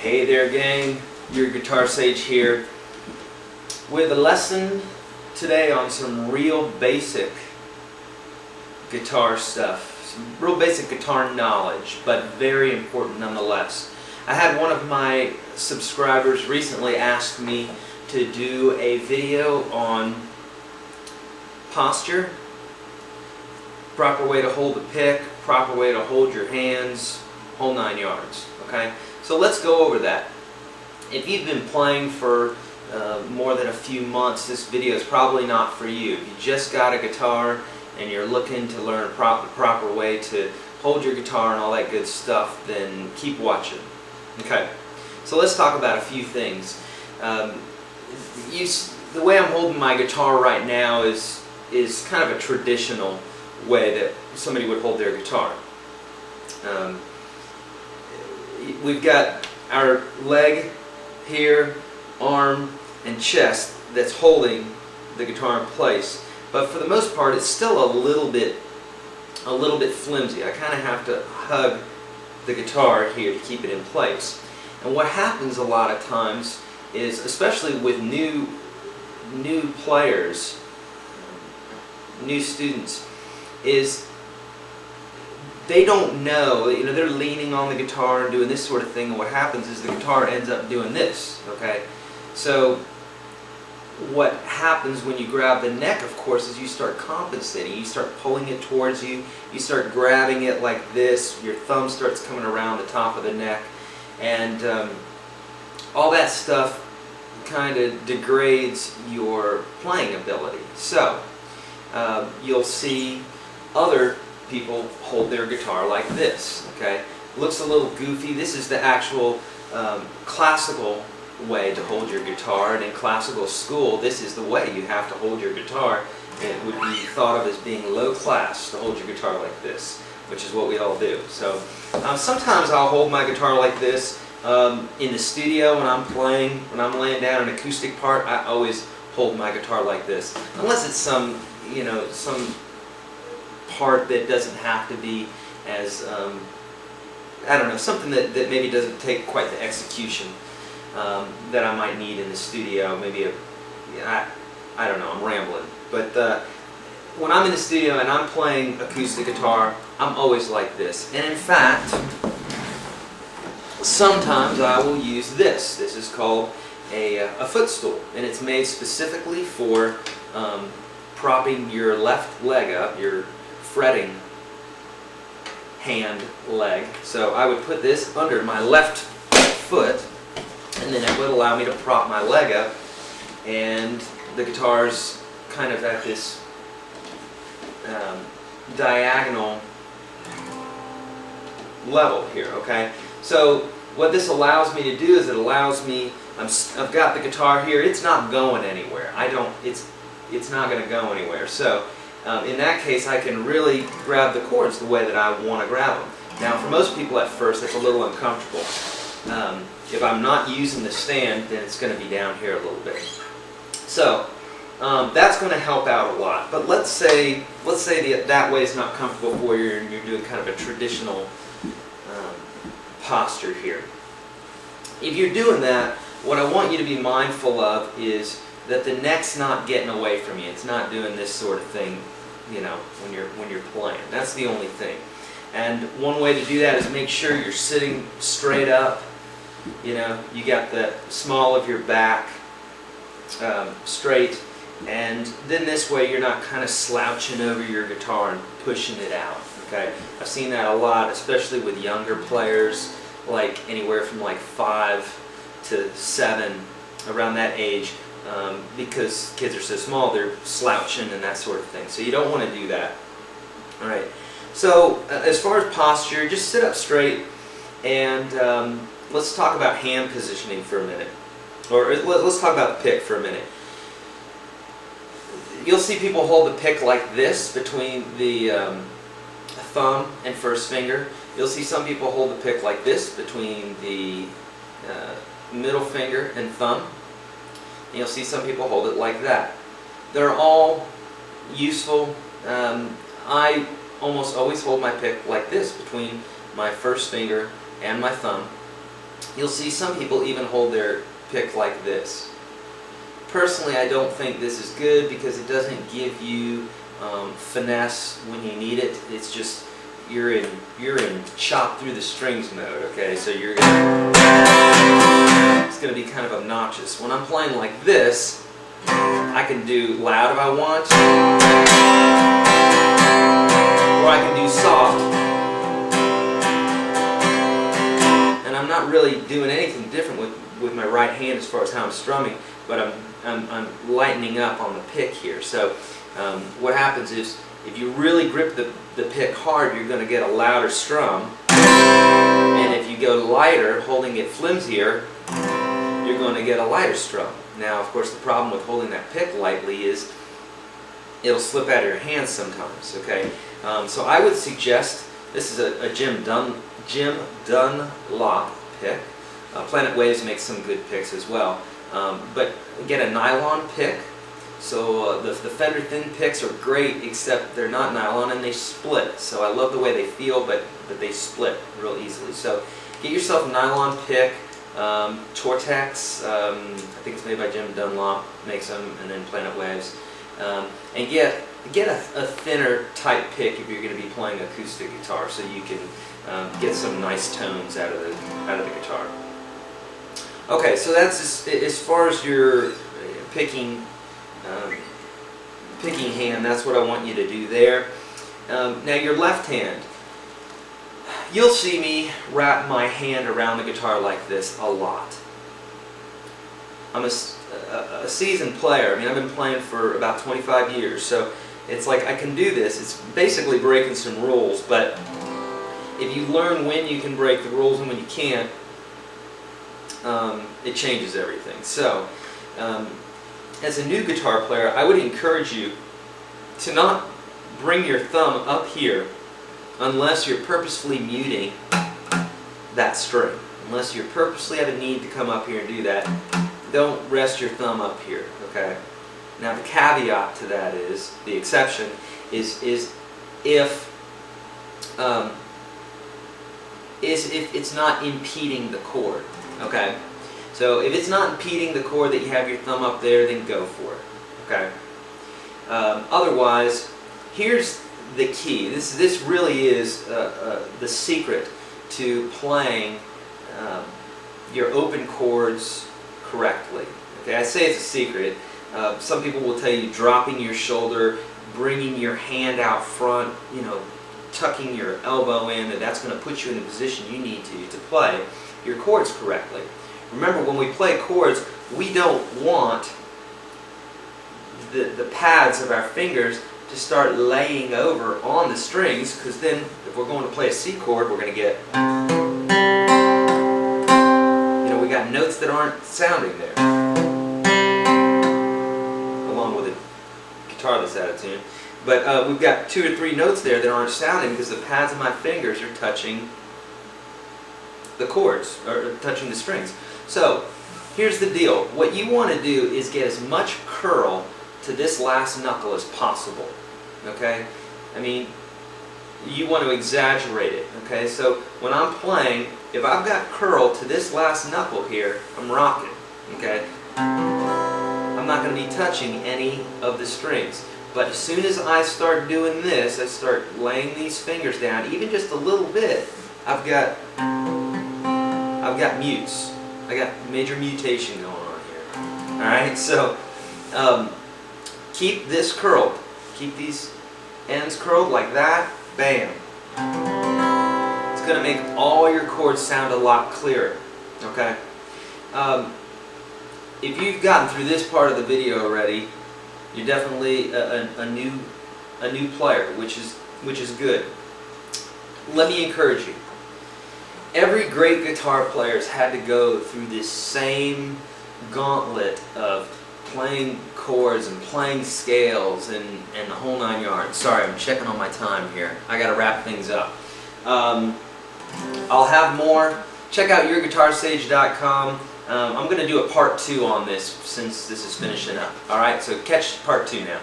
Hey there gang, YourGuitarSage here with a lesson today on some real basic guitar stuff, some real basic guitar knowledge, but very important nonetheless. I had one of my subscribers recently ask me to do a video on posture, proper way to hold the pick, proper way to hold your hands, whole 9 yards, okay? So let's go over that. If you've been playing for more than a few months, this video is probably not for you. If you just got a guitar and you're looking to learn the proper way to hold your guitar and all that good stuff, then keep watching. Okay, so let's talk about a few things. The way I'm holding my guitar right now is kind of a traditional way that somebody would hold their guitar. We've got our leg here, arm, and chest that's holding the guitar in place, but for the most part it's still a little bit flimsy. I kind of have to hug the guitar here to keep it in place. And what happens a lot of times is, especially with new players, new students, is they don't know, they're leaning on the guitar and doing this sort of thing, and what happens is the guitar ends up doing this, okay? So what happens when you grab the neck, of course, is you start compensating. You start pulling it towards you, you start grabbing it like this, your thumb starts coming around the top of the neck, and all that stuff kind of degrades your playing ability. So you'll see other people hold their guitar like this, okay? Looks a little goofy. This is the actual classical way to hold your guitar, and in classical school this is the way you have to hold your guitar. It would be thought of as being low class to hold your guitar like this, which is what we all do. So sometimes I'll hold my guitar like this in the studio when I'm playing, when I'm laying down an acoustic part. I always hold my guitar like this, unless it's some part that doesn't have to be as, I don't know, something that maybe doesn't take quite the execution that I might need in the studio. Maybe I don't know, I'm rambling. But when I'm in the studio and I'm playing acoustic guitar, I'm always like this. And in fact, sometimes I will use this. This is called a footstool, and it's made specifically for propping your left leg up, your fretting hand leg. So I would put this under my left foot, and then it would allow me to prop my leg up, and the guitar's kind of at this diagonal level here, okay? So what this allows me to do is it allows me, I've got the guitar here, it's not going anywhere. It's not going to go anywhere. So in that case, I can really grab the chords the way that I want to grab them. Now, for most people at first, that's a little uncomfortable. If I'm not using the stand, then it's going to be down here a little bit. So that's going to help out a lot. But let's say that way is not comfortable for you, and you're doing kind of a traditional posture here. If you're doing that, what I want you to be mindful of is that the neck's not getting away from you. It's not doing this sort of thing, when you're playing. That's the only thing. And one way to do that is make sure you're sitting straight up. You got the small of your back straight, and then this way you're not kind of slouching over your guitar and pushing it out. Okay, I've seen that a lot, especially with younger players, like anywhere from like 5 to 7, around that age. Because kids are so small, they're slouching and that sort of thing. So you don't want to do that. Alright, so as far as posture, just sit up straight, and let's talk about hand positioning for a minute. Or let's talk about the pick for a minute. You'll see people hold the pick like this between the thumb and first finger. You'll see some people hold the pick like this between the middle finger and thumb. And you'll see some people hold it like that. They're all useful. I almost always hold my pick like this between my first finger and my thumb. you'll see some people even hold their pick like this. Personally, I don't think this is good because it doesn't give you finesse when you need it. It's just you're in chop through the strings mode. Okay, so it's gonna be kind of obnoxious. When I'm playing like this, I can do loud if I want, or I can do soft. And I'm not really doing anything different with my right hand as far as how I'm strumming, but I'm lightening up on the pick here. So what happens is, if you really grip the pick hard, you're going to get a louder strum. And if you go lighter, holding it flimsier, you're going to get a lighter strum. Now, of course, the problem with holding that pick lightly is it'll slip out of your hands sometimes. Okay, so I would suggest, this is a Jim Dunlop pick. Planet Waves makes some good picks as well. But get a nylon pick. So the Fender thin picks are great, except they're not nylon and they split. So I love the way they feel, but they split real easily. So get yourself a nylon pick. Tortex, I think it's made by Jim Dunlop, makes them, and then Planet Waves. And get a thinner type pick if you're going to be playing acoustic guitar, so you can get some nice tones out of the guitar. Okay, so that's as far as your picking hand. That's what I want you to do there. Now your left hand. You'll see me wrap my hand around the guitar like this a lot. I'm a seasoned player. I mean, I've been playing for about 25 years, so it's like I can do this. It's basically breaking some rules, but if you learn when you can break the rules and when you can't, it changes everything. So, as a new guitar player, I would encourage you to not bring your thumb up here unless you're purposefully muting that string. Unless you purposely have a need to come up here and do that, don't rest your thumb up here, okay? Now the caveat to that is, the exception, is if it's not impeding the chord, okay? So if it's not impeding the chord that you have your thumb up there, then go for it, okay? Otherwise, here's the key. This really is the secret to playing your open chords correctly. Okay, I say it's a secret. Some people will tell you dropping your shoulder, bringing your hand out front, tucking your elbow in, and that's going to put you in the position you need to play your chords correctly. Remember, when we play chords, we don't want the pads of our fingers to start laying over on the strings, because then if we're going to play a C chord, we're going to get, we got notes that aren't sounding there, along with a guitar that's out of tune. But we've got 2 or 3 notes there that aren't sounding because the pads of my fingers are touching the chords, or touching the strings. So here's the deal. What you want to do is get as much curl to this last knuckle as possible. Okay? I mean, you want to exaggerate it. Okay? So when I'm playing, if I've got curl to this last knuckle here, I'm rocking. Okay? I'm not going to be touching any of the strings. But as soon as I start doing this, I start laying these fingers down, even just a little bit, I've got mutes. I got major mutation going on here. Alright, so keep this curled. Keep these ends curled like that. Bam. It's going to make all your chords sound a lot clearer. Okay? If you've gotten through this part of the video already, you're definitely a new player, which is good. Let me encourage you. Every great guitar player has had to go through this same gauntlet of playing chords and playing scales and the whole 9 yards. Sorry, I'm checking on my time here. I got to wrap things up. I'll have more. Check out YourGuitarSage.com. I'm going to do a part 2 on this since this is finishing up. Alright, so catch part 2 now.